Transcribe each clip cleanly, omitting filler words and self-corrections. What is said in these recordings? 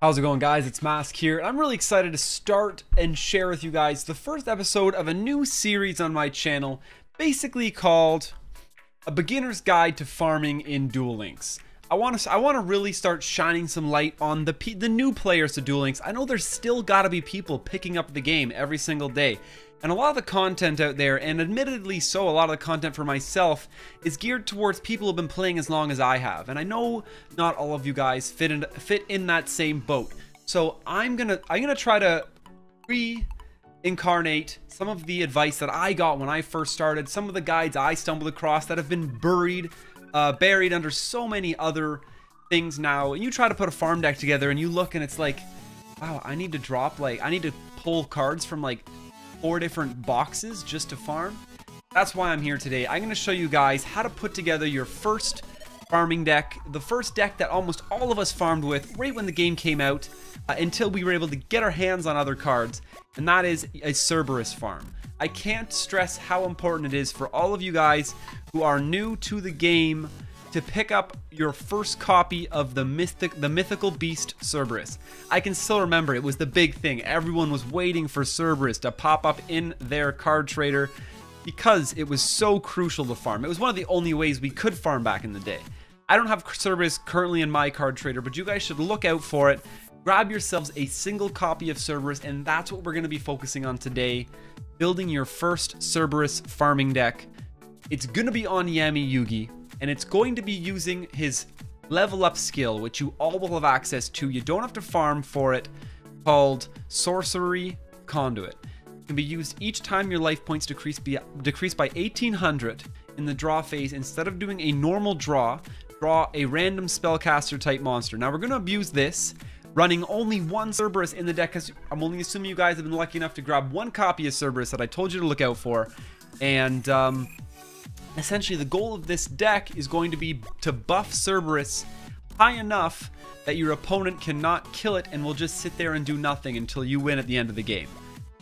How's it going, guys? It's Mask here. I'm really excited to start and share with you guys the first episode of a new series on my channel, basically called A Beginner's Guide to Farming in Duel Links. I want to really start shining some light on the new players to Duel Links. I know there's still got to be people picking up the game every single day. And a lot of the content out there, and admittedly so, a lot of the content for myself, is geared towards people who have been playing as long as I have. And I know not all of you guys fit in that same boat. So I'm gonna try to reincarnate some of the advice that I got when I first started, some of the guides I stumbled across that have been buried under so many other things now. And you try to put a farm deck together and you look and it's like, wow, I need to pull cards from like 4 different boxes just to farm. That's why I'm here today. I'm going to show you guys how to put together your first farming deck, the first deck that almost all of us farmed with right when the game came out, until we were able to get our hands on other cards, and that is a Cerberus farm. I can't stress how important it is for all of you guys who are new to the game to pick up your first copy of the mythical beast Cerberus. I can still remember it was the big thing. Everyone was waiting for Cerberus to pop up in their card trader because it was so crucial to farm. It was one of the only ways we could farm back in the day. I don't have Cerberus currently in my card trader, but you guys should look out for it. Grab yourselves a single copy of Cerberus, and that's what we're going to be focusing on today. Building your first Cerberus farming deck. It's going to be on YuGiOh, and it's going to be using his level up skill, which you all will have access to. You don't have to farm for it, called Sorcery Conduit. It can be used each time your life points decrease by 1800 in the draw phase. Instead of doing a normal draw a random spellcaster type monster. Now we're going to abuse this, running only one Cerberus in the deck, because I'm only assuming you guys have been lucky enough to grab one copy of Cerberus that I told you to look out for. And essentially, the goal of this deck is going to be to buff Cerberus high enough that your opponent cannot kill it and will just sit there and do nothing until you win at the end of the game.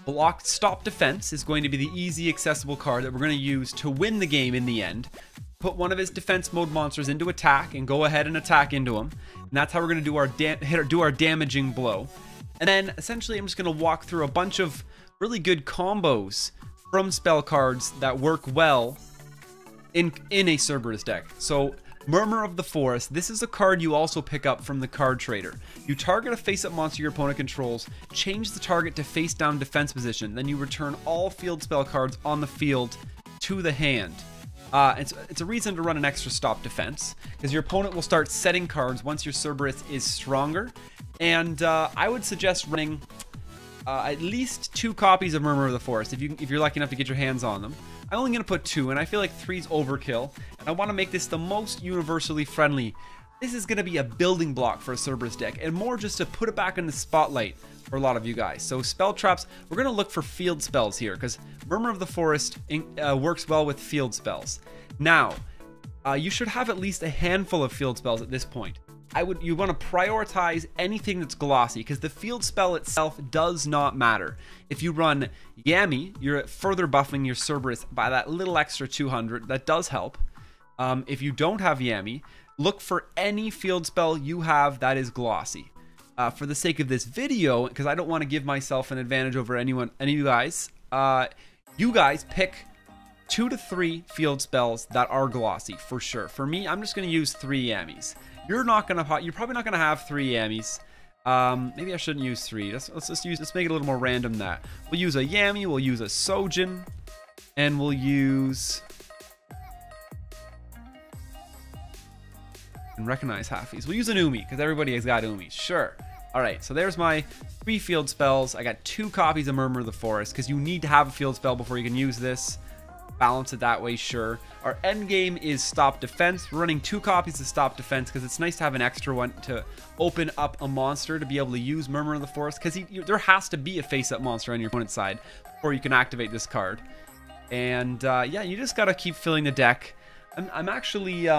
Blocked Stop Defense is going to be the easy, accessible card that we're going to use to win the game in the end. Put one of his defense mode monsters into attack and go ahead and attack into him. And that's how we're going to do our damaging blow. And then, essentially, I'm just going to walk through a bunch of really good combos from spell cards that work well in a Cerberus deck. So Murmur of the Forest, this is a card you also pick up from the card trader. You target a face-up monster your opponent controls, change the target to face-down defense position, then you return all field spell cards on the field to the hand. It's a reason to run an extra stop defense, because your opponent will start setting cards once your Cerberus is stronger. And I would suggest running at least 2 copies of Murmur of the Forest if you're lucky enough to get your hands on them. I'm only going to put 2, and I feel like 3's overkill, and I want to make this the most universally friendly. This is going to be a building block for a Cerberus deck, and more just to put it back in the spotlight for a lot of you guys. So spell traps, we're going to look for field spells here, because Murmur of the Forest works well with field spells. Now, you should have at least a handful of field spells at this point. You want to prioritize anything that's glossy, because the field spell itself does not matter. If you run Yami, you're further buffing your Cerberus by that little extra 200. That does help. If you don't have Yami, look for any field spell you have that is glossy. For the sake of this video, because I don't want to give myself an advantage over any of you guys, pick 2 to 3 field spells that are glossy for sure. For me, I'm just going to use 3 Yamis. You're probably not gonna have 3 Yamis. Maybe I shouldn't use 3. Let's make it a little more random than that. We'll use a Yami, we'll use a Sojin, and we'll use and recognize halfies. We'll use an Umi, because everybody has got Umi. Sure. Alright, so there's my 3 field spells. I got 2 copies of Murmur of the Forest, because you need to have a field spell before you can use this. Balance it that way, sure. Our end game is Stop Defense. We're running 2 copies of Stop Defense because it's nice to have an extra one to open up a monster to be able to use Murmur of the Forest, because there has to be a face-up monster on your opponent's side before you can activate this card. And yeah, you just gotta keep filling the deck. I'm actually you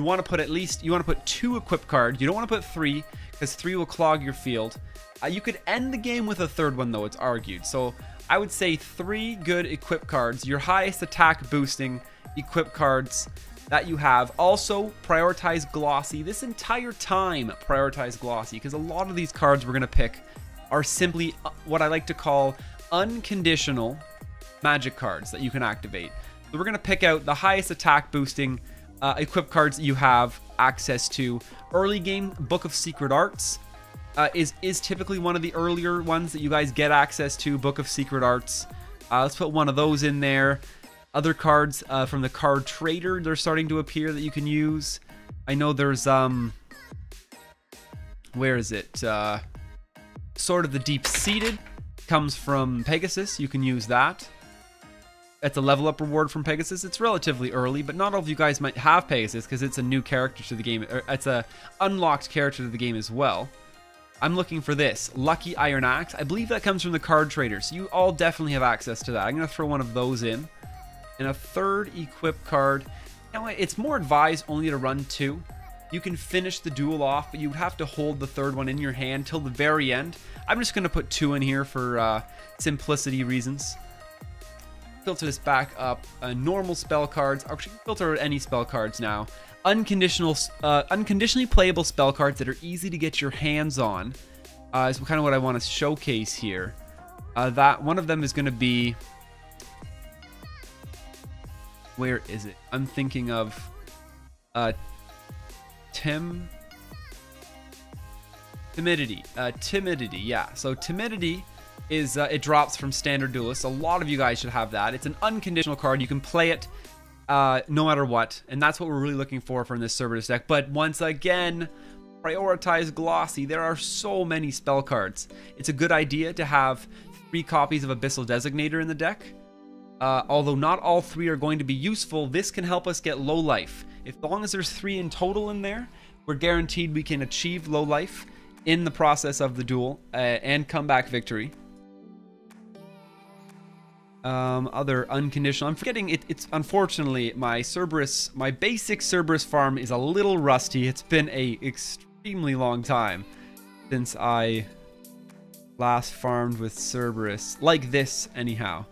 want to put 2 equip cards. You don't want to put 3, because 3 will clog your field. You could end the game with a 3rd one, though, it's argued. So I would say 3 good equip cards, your highest attack boosting equip cards, that you have. Also, prioritize Glossy. This entire time, prioritize Glossy, because a lot of these cards we're going to pick are simply what I like to call unconditional magic cards that you can activate. So we're going to pick out the highest attack boosting equip cards that you have access to. Early game, Book of Secret Arts is typically one of the earlier ones that you guys get access to, Book of Secret Arts. Let's put one of those in there. Other cards from the card trader, they're starting to appear that you can use. I know there's where is it? Sword of the Deep-Seated comes from Pegasus. You can use that. That's a level up reward from Pegasus. It's relatively early, but not all of you guys might have Pegasus because it's a new character to the game. It's a unlocked character to the game as well. I'm looking for this Lucky Iron Axe. I believe that comes from the card trader, so you all definitely have access to that. I'm gonna throw one of those in. And a third equip card. Now, it's more advised only to run 2. You can finish the duel off, but you would have to hold the third one in your hand till the very end. I'm just going to put 2 in here for simplicity reasons. Filter this back up. Normal spell cards. Actually, filter any spell cards now. Unconditionally playable spell cards that are easy to get your hands on is kind of what I want to showcase here. That one of them is going to be... Where is it? I'm thinking of Timidity. Timidity, yeah. So Timidity is it drops from standard duelist. A lot of you guys should have that. It's an unconditional card. You can play it no matter what, and that's what we're really looking for from this Cerberus deck. But once again, prioritize Glossy. There are so many spell cards. It's a good idea to have 3 copies of Abyssal Designator in the deck. Although not all 3 are going to be useful, this can help us get low life. As long as there's 3 in total in there, we're guaranteed we can achieve low life in the process of the duel and comeback victory. Other unconditional. I'm forgetting it's unfortunately my basic Cerberus farm is a little rusty. It's been a extremely long time since I last farmed with Cerberus like this anyhow.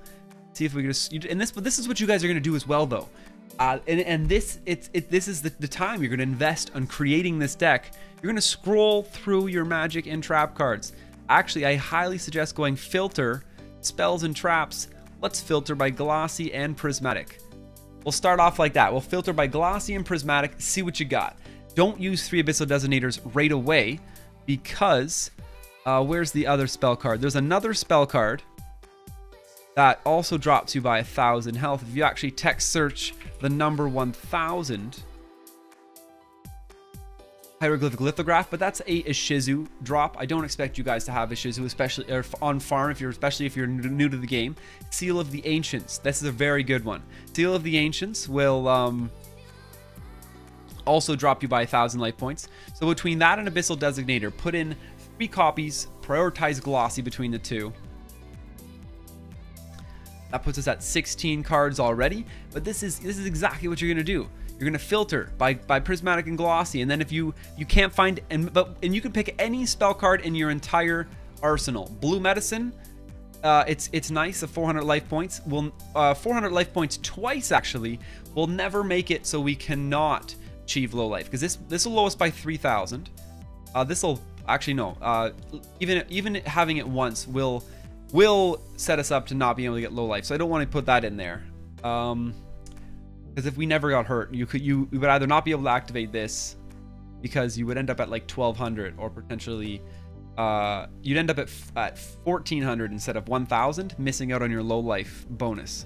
See if we can just, but this is what you guys are going to do as well though. This is the time you're going to invest on creating this deck. You're going to scroll through your magic and trap cards. Actually, I highly suggest going filter, spells and traps. Let's filter by Glossy and Prismatic. We'll start off like that. We'll filter by Glossy and Prismatic, see what you got. Don't use 3 Abyssal Designators right away because where's the other spell card? There's another spell card that also drops you by 1,000 health. If you actually text search the number 1,000, hieroglyphic lithograph, but that's a Ishizu drop. I don't expect you guys to have Ishizu, especially on farm, especially if you're new to the game. Seal of the Ancients. This is a very good one. Seal of the Ancients will also drop you by 1,000 life points. So between that and Abyssal Designator, put in 3 copies, prioritize Glossy between the 2. That puts us at 16 cards already, but this is exactly what you're gonna do. You're gonna filter by Prismatic and Glossy, and then if you can't find and you can pick any spell card in your entire arsenal. Blue Medicine, it's nice. 400 life points. 400 life points twice actually will never make it, so we cannot achieve low life because this will lower us by 3,000. This will actually no. Even having it once will set us up to not be able to get low life, so I don't want to put that in there. Because if we never got hurt, you would either not be able to activate this because you would end up at like 1,200, or potentially you'd end up at 1,400 instead of 1,000, missing out on your low life bonus.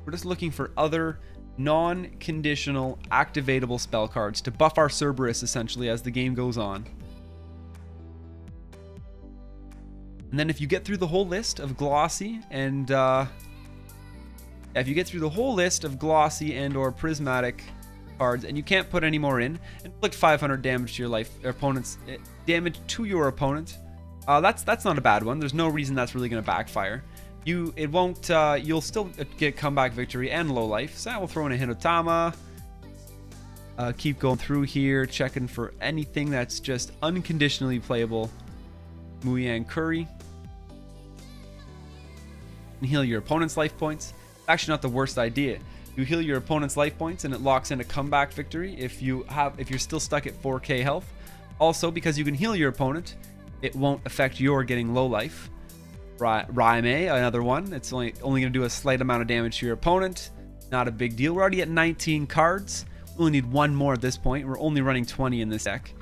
We're just looking for other non-conditional activatable spell cards to buff our Cerberus essentially as the game goes on. And then if you get through the whole list of Glossy and if you get through the whole list of Glossy and or Prismatic cards and you can't put any more in, inflict 500 damage to your opponent's damage to your opponent. That's not a bad one. There's no reason that's really going to backfire. You'll still get comeback victory and low life. So we'll throw in a Hinotama. Keep going through here, checking for anything that's just unconditionally playable. Muyang Curry. And heal your opponent's life points. Actually not the worst idea. You heal your opponent's life points and it locks in a comeback victory if you're still stuck at 4k health. Also, because you can heal your opponent, it won't affect your getting low life. Raime, another one. It's only going to do a slight amount of damage to your opponent. Not a big deal. We're already at 19 cards. We only need one more at this point. We're only running 20 in this deck.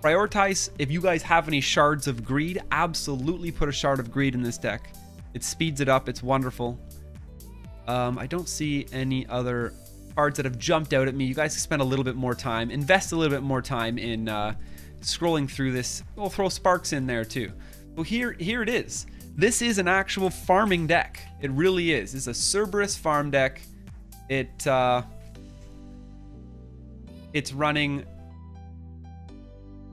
Prioritize, if you guys have any shards of greed, absolutely put a shard of greed in this deck. It speeds it up. It's wonderful. I don't see any other cards that have jumped out at me. You guys can spend a little bit more time, invest a little bit more time in scrolling through this. We'll throw sparks in there too. Well, here it is. This is an actual farming deck. It really is. It's a Cerberus farm deck. It's running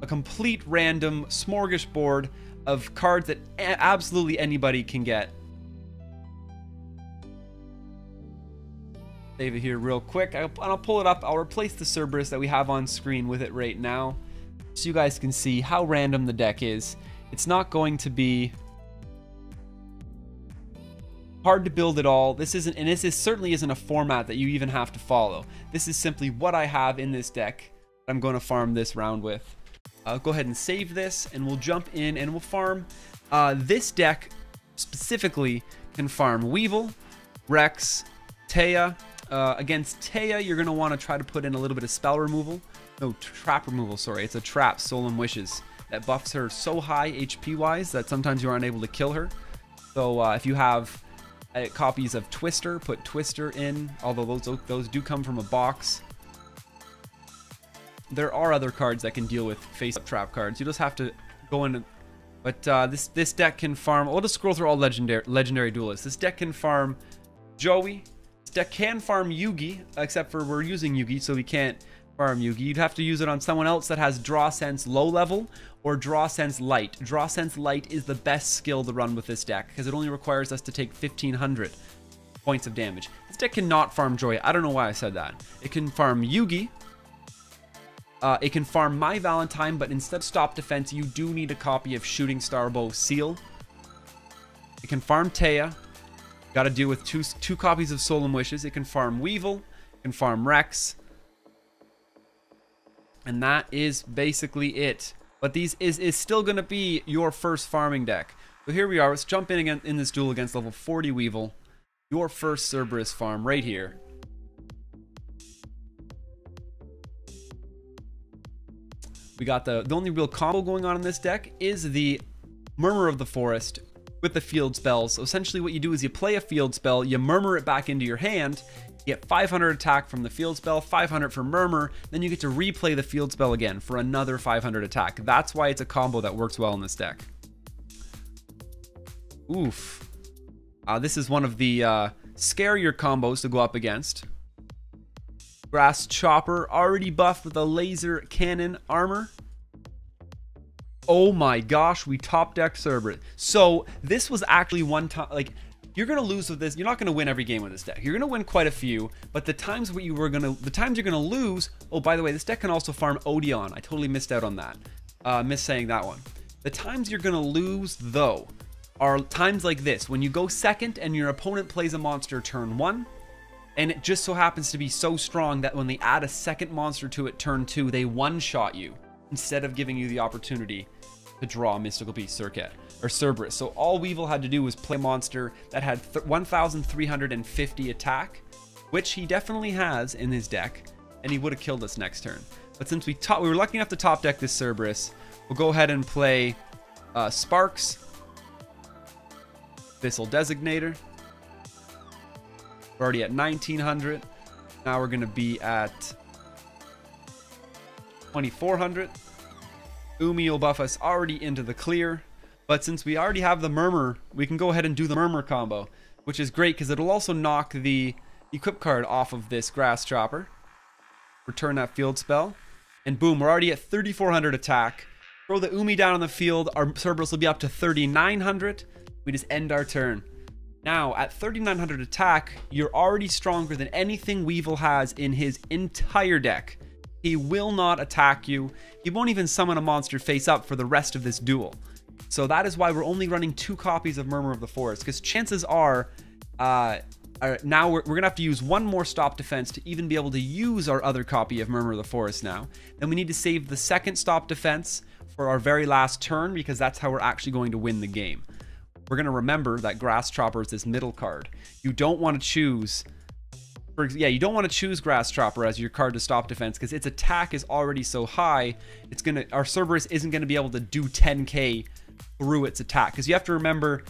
a complete random smorgasbord of cards that absolutely anybody can get. Save it here real quick. I'll pull it up. I'll replace the Cerberus that we have on screen with it right now, so you guys can see how random the deck is. It's not going to be hard to build at all. This certainly isn't a format that you even have to follow. This is simply what I have in this deck that I'm going to farm this round with. I'll go ahead and save this, and we'll jump in and we'll farm. This deck specifically can farm Weevil, Rex, Taya. Against Taya, you're going to want to try to put in a little bit of spell removal. No, trap removal, sorry. It's a trap, Solemn Wishes, that buffs her so high HP-wise that sometimes you aren't able to kill her. So if you have copies of Twister, put Twister in, although those do come from a box. There are other cards that can deal with face-up trap cards. You just have to go in. But this deck can farm. I'll just scroll through all legendary duelists. This deck can farm Joey. This deck can farm Yugi, except for we're using Yugi, so we can't farm Yugi. You'd have to use it on someone else that has Draw Sense low level or Draw Sense light. Draw Sense light is the best skill to run with this deck because it only requires us to take 1500 points of damage. This deck cannot farm Joy. I don't know why I said that. It can farm Yugi. It can farm My Valentine, but instead of stop defense, you do need a copy of Shooting Star Bow Seal. It can farm Taya. Got to deal with two copies of Solemn Wishes. It can farm Weevil. It can farm Rex. And that is basically it. But these is still going to be your first farming deck. So here we are. Let's jump in again in this duel against level 40 Weevil. Your first Cerberus farm right here. We got the only real combo going on in this deck is the Murmur of the Forest with the field spells. So essentially what you do is you play a field spell, you murmur it back into your hand, you get 500 attack from the field spell, 500 from Murmur, then you get to replay the field spell again for another 500 attack. That's why it's a combo that works well in this deck. Oof. This is one of the scarier combos to go up against. Grass Chopper, already buffed with a laser cannon armor. Oh my gosh, we top decked Cerberus. So this was actually one time, like, you're gonna lose with this. You're not gonna win every game with this deck. You're gonna win quite a few, but the times you're gonna lose. Oh, by the way, this deck can also farm Odeon. I totally missed out on that. Missed saying that one. The times you're gonna lose though are times like this, when you go second and your opponent plays a monster turn 1. And it just so happens to be so strong that when they add a second monster to it turn 2, they one-shot you instead of giving you the opportunity to draw a Mystical Beast Circuit or Cerberus. So all Weevil had to do was play a monster that had 1,350 attack, which he definitely has in his deck, and he would have killed us next turn. But since we were lucky enough to top deck this Cerberus, we'll go ahead and play Sparks, Abyssal Designator. We're already at 1900. Now we're going to be at 2400. Umi will buff us already into the clear. But since we already have the Murmur, we can go ahead and do the Murmur combo, which is great because it'll also knock the equip card off of this Grass Chopper. Return that field spell. And boom, we're already at 3400 attack. Throw the Umi down on the field. Our Cerberus will be up to 3900. We just end our turn. Now, at 3,900 attack, you're already stronger than anything Weevil has in his entire deck. He will not attack you. He won't even summon a monster face up for the rest of this duel. So that is why we're only running 2 copies of Murmur of the Forest, because chances are Now we're going to have to use one more stop defense to even be able to use our other copy of Murmur of the Forest now. Then we need to save the second stop defense for our very last turn, because that's how we're actually going to win the game. We're going to remember that Grass Chopper is this middle card. You don't want to choose... you don't want to choose Grass Chopper as your card to stop defense, because its attack is already so high. Our Cerberus isn't going to be able to do 10k through its attack, because you have to remember...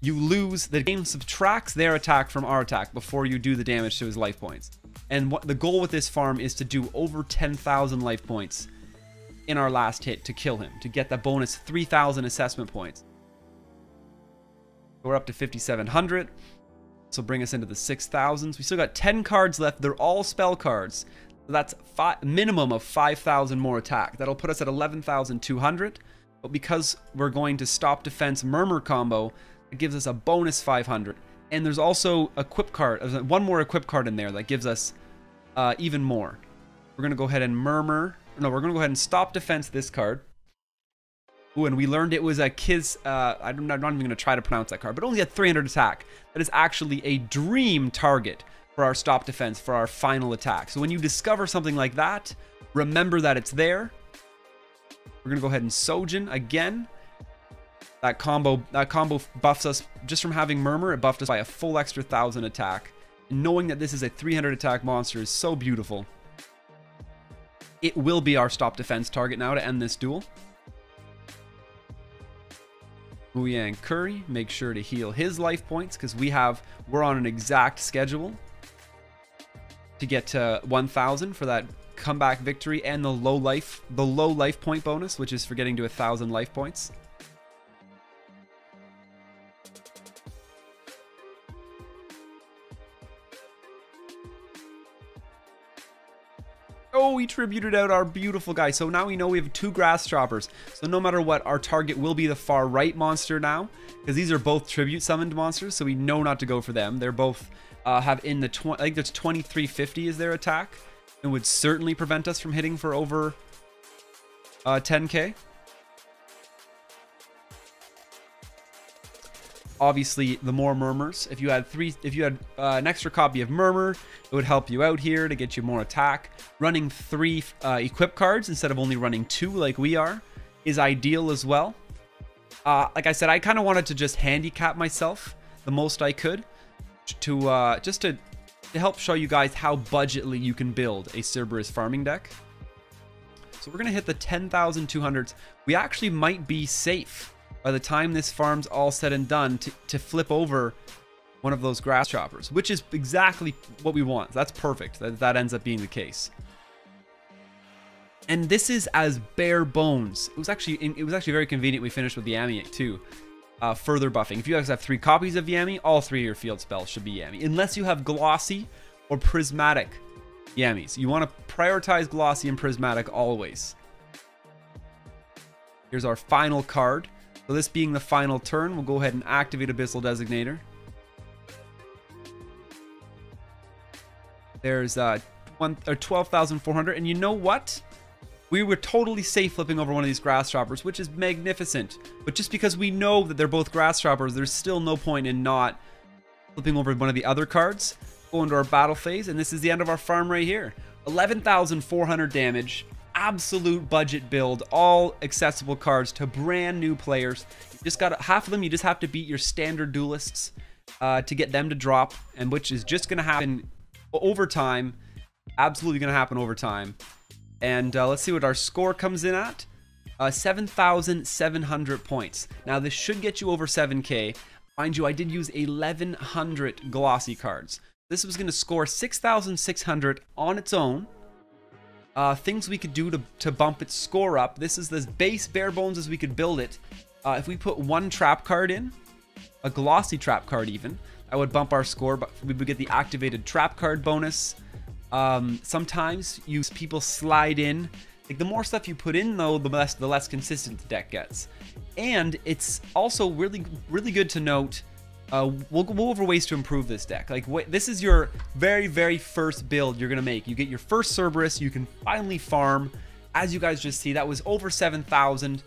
the game subtracts their attack from our attack before you do the damage to his life points. And the goal with this farm is to do over 10,000 life points in our last hit to kill him, to get the bonus 3,000 assessment points. We're up to 5,700. So bring us into the 6,000s. We still got 10 cards left. They're all spell cards. So that's minimum of 5,000 more attack. That'll put us at 11,200. But because we're going to stop defense Murmur combo, it gives us a bonus 500. And there's also equip card. There's one more equip card in there that gives us even more. We're going to go ahead and Murmur. No, we're going to go ahead and stop defense this card. Ooh, and we learned it was a Kiz. I'm not even going to try to pronounce that card, but only had 300 attack. That is actually a dream target for our stop defense for our final attack. So when you discover something like that, remember that it's there. We're going to go ahead and Sojin again. That combo buffs us just from having Murmur. It buffed us by a full extra 1,000 attack. And knowing that this is a 300 attack monster is so beautiful. It will be our stop defense target now to end this duel. Muyang Curry, make sure to heal his life points, because we're on an exact schedule to get to 1,000 for that comeback victory, and the low life point bonus, which is for getting to 1,000 life points. Oh, we tributed out our beautiful guy. So now we know we have 2 Grass Choppers. So no matter what, our target will be the far right monster now, because these are both tribute summoned monsters, so we know not to go for them. They're both have in the I think there's 2350 is their attack, and would certainly prevent us from hitting for over 10k. Obviously, the more Murmurs. If you had an extra copy of Murmur, it would help you out here to get you more attack. Running 3 equip cards instead of only running 2 like we are is ideal as well. Like I said, I kind of wanted to just handicap myself the most I could to just to help show you guys how budgetly you can build a Cerberus farming deck. So we're gonna hit the 10,200s. We actually might be safe by the time this farm's all said and done to flip over one of those Grass Choppers, which is exactly what we want. That's perfect. That ends up being the case. And this is as bare bones. It was actually very convenient we finished with the Yami too. Further buffing. If you guys have 3 copies of Yami, all 3 of your field spells should be Yami, unless you have Glossy or Prismatic Yamis. You want to prioritize Glossy and Prismatic always. Here's our final card. So this being the final turn, we'll go ahead and activate Abyssal Designator. There's 12,400, and you know what? We were totally safe flipping over one of these Grass Choppers, which is magnificent. But just because we know that they're both Grass Choppers, there's still no point in not flipping over one of the other cards. Go into our battle phase, and this is the end of our farm right here. 11,400 damage. Absolute budget build, all accessible cards to brand new players. You just got half of them. You just have to beat your standard duelists to get them to drop, and which is just going to happen over time. Absolutely going to happen over time. And let's see what our score comes in at. 7,700 points. Now this should get you over 7k. Mind you, I did use 1,100 glossy cards. This was going to score 6,600 on its own. Things we could do to bump its score up. This is as base bare bones as we could build it. If we put 1 trap card in, a glossy trap card even, that would bump our score, but we would get the activated trap card bonus. Sometimes people slide in. Like the more stuff you put in though, the less consistent the deck gets. And it's also really good to note, we'll go over ways to improve this deck. Like this is your very first build you're gonna make. You get your first Cerberus, you can finally farm. As you guys just see, that was over 7,000.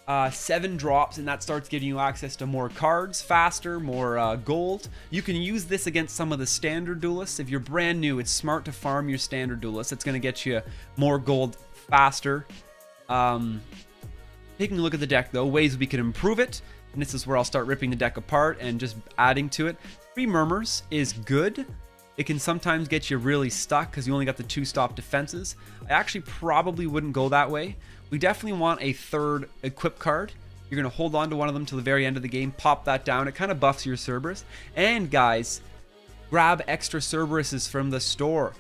7 drops, and that starts giving you access to more cards faster, more gold. You can use this against some of the standard duelists. If you're brand new, it's smart to farm your standard duelist. It's going to get you more gold faster. Taking a look at the deck, though, ways we can improve it, and this is where I'll start ripping the deck apart and just adding to it. 3 Murmurs is good. It can sometimes get you really stuck because you only got the 2 stop defenses. I actually probably wouldn't go that way. We definitely want a 3rd equip card. You're going to hold on to one of them till the very end of the game, pop that down. It kind of buffs your Cerberus. And guys, grab extra Cerberuses from the store.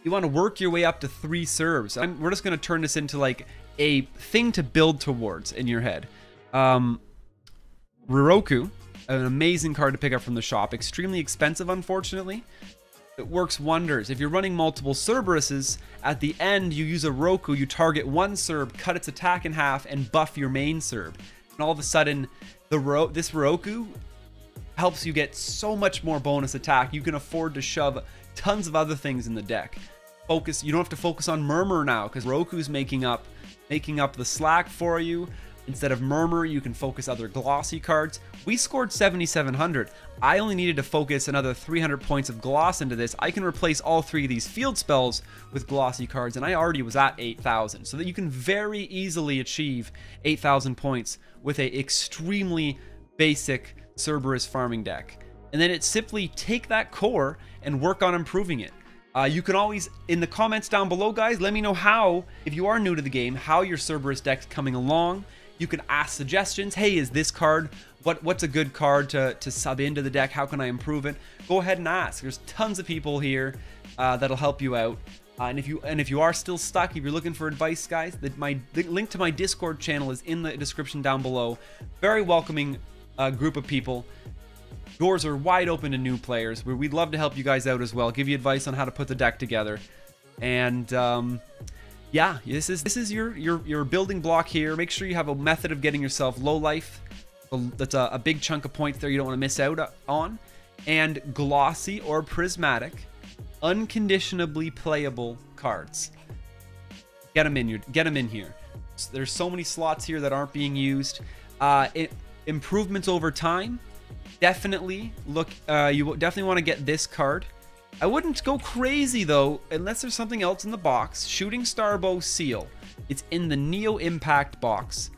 You want to work your way up to 3 Cerbs. We're just going to turn this into like a thing to build towards in your head. Riroku, an amazing card to pick up from the shop. Extremely expensive, unfortunately. It works wonders. If you're running multiple Cerberuses, at the end you use a Roku, you target one Cerb, cut its attack in half, and buff your main Cerb. And all of a sudden, this Roku helps you get so much more bonus attack. You can afford to shove tons of other things in the deck. Focus. You don't have to focus on Murmur now, because Roku's making up the slack for you. Instead of Murmur, you can focus other glossy cards. We scored 7,700. I only needed to focus another 300 points of gloss into this. I can replace all 3 of these field spells with glossy cards, and I already was at 8,000. So that you can very easily achieve 8,000 points with a extremely basic Cerberus farming deck. And then it's simply take that core and work on improving it. You can always, in the comments down below, guys, let me know how, if you are new to the game, how your Cerberus deck's coming along. You can ask suggestions. Hey, is this card, what's a good card to sub into the deck? How can I improve it? Go ahead and ask. There's tons of people here that'll help you out. And if you are still stuck, if you're looking for advice, guys, the link to my Discord channel is in the description down below. Very welcoming group of people. Doors are wide open to new players. We'd love to help you guys out as well. Give you advice on how to put the deck together. And yeah, this is your building block here. Make sure you have a method of getting yourself low life. That's a big chunk of points there you don't want to miss out on. And glossy or prismatic, unconditionably playable cards. Get them in here. There's so many slots here that aren't being used. Improvements over time. Definitely look. You definitely want to get this card. I wouldn't go crazy though, unless there's something else in the box. Shooting Starbow Seal. It's in the Neo Impact box.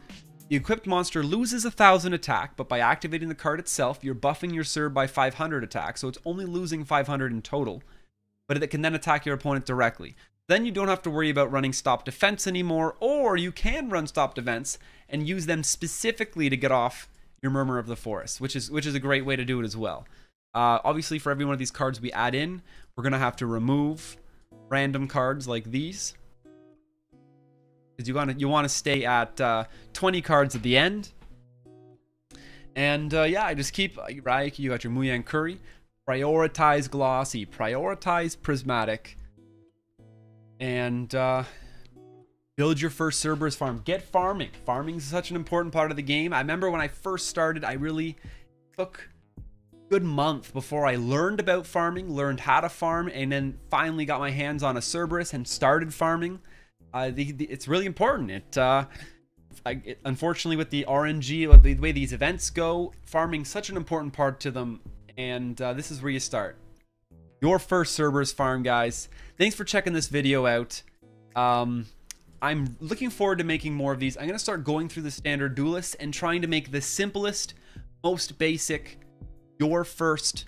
The equipped monster loses 1,000 attack, but by activating the card itself, you're buffing your Cerb by 500 attack, so it's only losing 500 in total. But it can then attack your opponent directly. Then you don't have to worry about running stop defense anymore, or you can run stop defense and use them specifically to get off your Murmur of the Forest, which is a great way to do it as well. Obviously, for every one of these cards we add in, we're going to have to remove random cards like these. Because you want to stay at 20 cards at the end. And yeah, I just keep Raiki, you got your Muyang Curry. Prioritize glossy, prioritize prismatic. And build your first Cerberus farm. Get farming. Farming is such an important part of the game. I remember when I first started, I really took a good month before I learned about farming, learned how to farm, and then finally got my hands on a Cerberus and started farming. It's really important. Unfortunately, with the RNG, the way these events go, farming's such an important part to them, and this is where you start. Your first Cerberus farm, guys. Thanks for checking this video out. I'm looking forward to making more of these. I'm going to start going through the standard duelists and trying to make the simplest, most basic, your first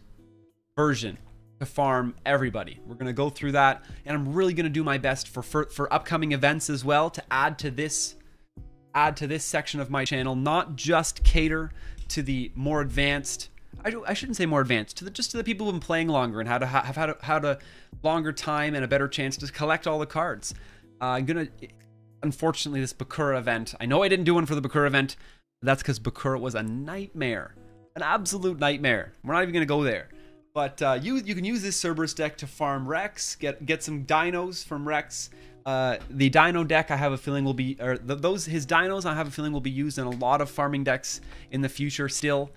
version to farm everybody. We're going to go through that, and I'm really going to do my best for upcoming events as well to add to this section of my channel, not just cater to the more advanced, I shouldn't say more advanced, just to the people who've been playing longer and how to have had a longer time and a better chance to collect all the cards. Unfortunately, this Bakura event, I know I didn't do one for the Bakura event, but that's because Bakura was a nightmare. An absolute nightmare. We're not even going to go there. But you can use this Cerberus deck to farm Rex, get some dinos from Rex. The dino deck, I have a feeling will be, his dinos, I have a feeling will be used in a lot of farming decks in the future still.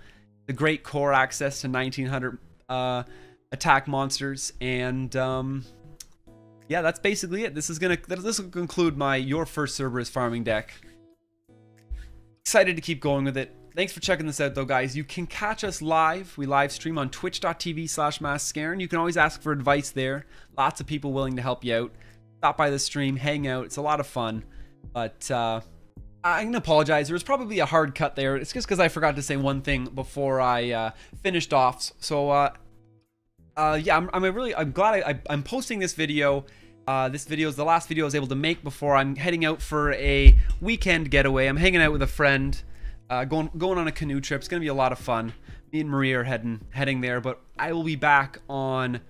The great core access to 1900 attack monsters, and yeah, that's basically it. This will conclude my your first Cerberus farming deck. Excited to keep going with it. Thanks for checking this out though, guys. You can catch us live. We live stream on twitch.tv/MasKScarin. You can always ask for advice there. Lots of people willing to help you out. Stop by the stream, hang out. It's a lot of fun. But I'm going to apologize. There was probably a hard cut there. It's just because I forgot to say one thing before I finished off. So yeah, I'm glad I'm posting this video. This video is the last video I was able to make before I'm heading out for a weekend getaway. I'm hanging out with a friend, going on a canoe trip. It's gonna be a lot of fun. Me and Maria are heading there, but I will be back on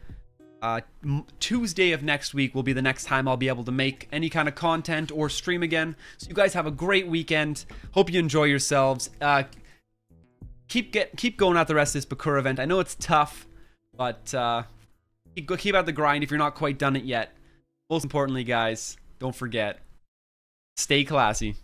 Tuesday of next week. Will be the next time I'll be able to make any kind of content or stream again. So you guys have a great weekend. Hope you enjoy yourselves. Keep going at the rest of this Bakura event. I know it's tough, but keep out the grind if you're not quite done it yet. Most importantly, guys, don't forget, stay classy.